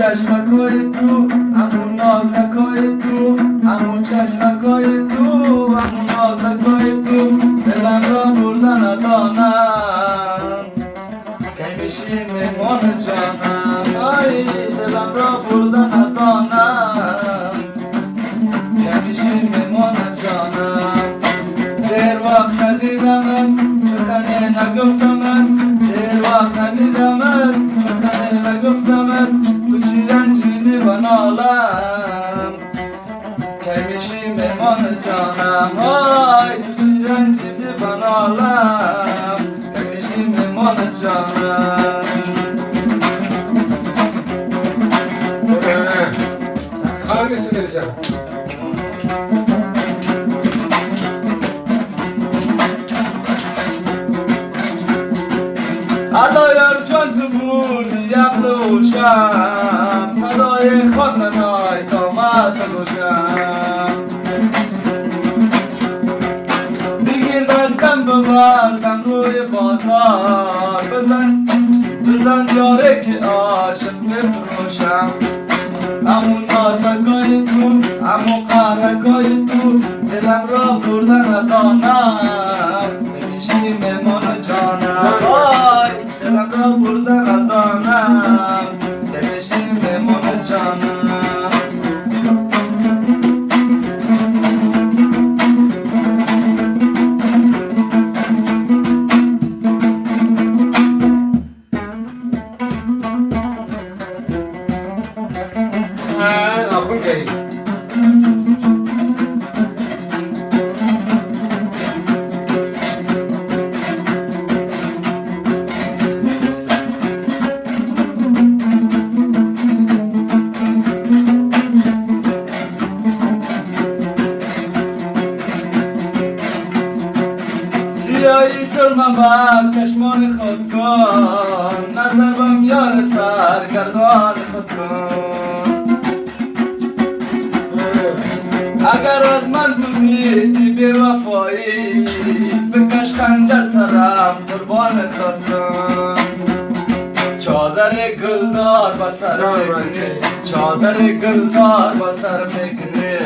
چشمکای تو، همون نازکای تو، همون چشمکای تو، همون نازکای تو، دلم را بردن ندانم کی میشی میمان جانم. آی دلم را بردن ندانم کی میشی میمان جانم. دیر وقت ندیدمت سخنی نگفتمت، دیر وقت ندیدمت سخنی نگفتمت، تو چی رنجیدی و نالم کی میشی میمان جانم. آی تو چی رنجیدی و نالم کی میشی میمان جانم. خواهی سنیل جان ادایار جان تو بودی ابروشم، صدای خواندنای دامت گوشم، بگیر دستم ببردم روی بازار، بزن یاره که عاشق بفروشم. همون نازکای تو، همون قهرکای تو، دلم را بردن ندانم نمیشی میمان جانم. آی دلم را بردن ندانم نمیشی میمان جانم. ناخون گری سیاهی سرمه بر چشمان خود کن، نظر بم یار سرگردان خود کن. اگر از من تو دیدی بی وفایی، بکش خنجر سرم قربان خود کن. چادر گلدار با سر میکنی، چادر گلدار با سر میکنی،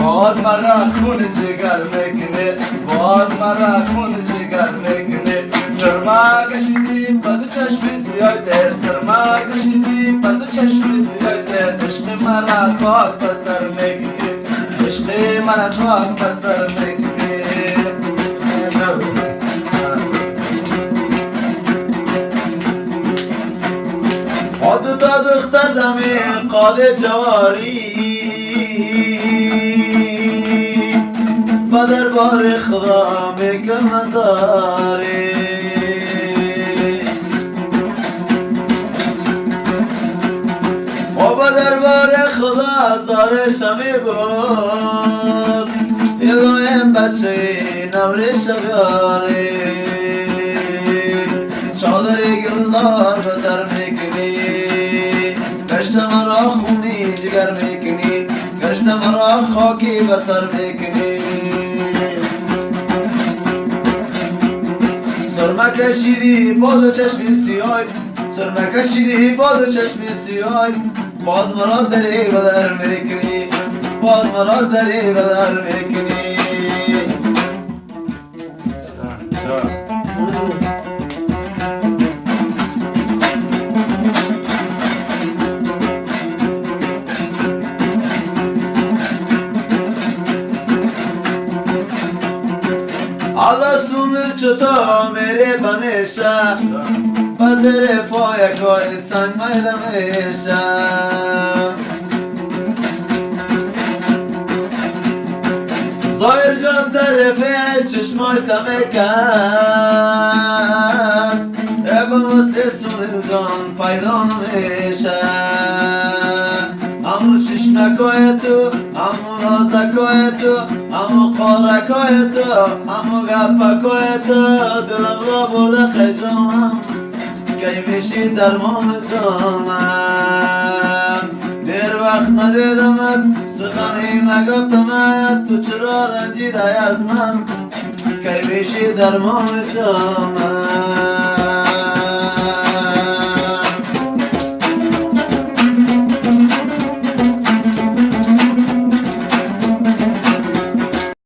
باز مرا خون جگر میکنی، باز مرا خون جگر میکنی. سرما کشیدی بدو چشم سیاده، سرما کشیدی بدو چشم سیاده، عشق مرا خاک بسر میکنی، عشق مرا خاک بسر میکنی. آدو تا دختر زمین قاد جواری، با دربار خدا میکن نظاره. و با دربار خدا زارشمی بود، یلایم بچه نوری شبیاره. چادر گلدار بسر میکنی، گشت مرا خونی جگر میکنی، گشت مرا خاکی بسر میکنی. سرمه کشیدی بازو چشمی سیای، سرمه کشیدی بازو چشمی سیای، باز مرا دری بدر میکنی، باز مرا دری بدر میکنی. Allah sumil çota mere banesha, bazere poya koy san mayda mesha. Zahir can tarafe çeşmay tamekan, ebamız desunil can paydan mesha. Amu şişme koyetu, amu naza koyetu, amu qara koyetu, amu gappa koyetu, dilim ra bude khayjanam, kaymişi derman canam. Der vaqt nadidamat, sıkhani nagabtamat, tu çira renjida yazman, kaymişi derman canam.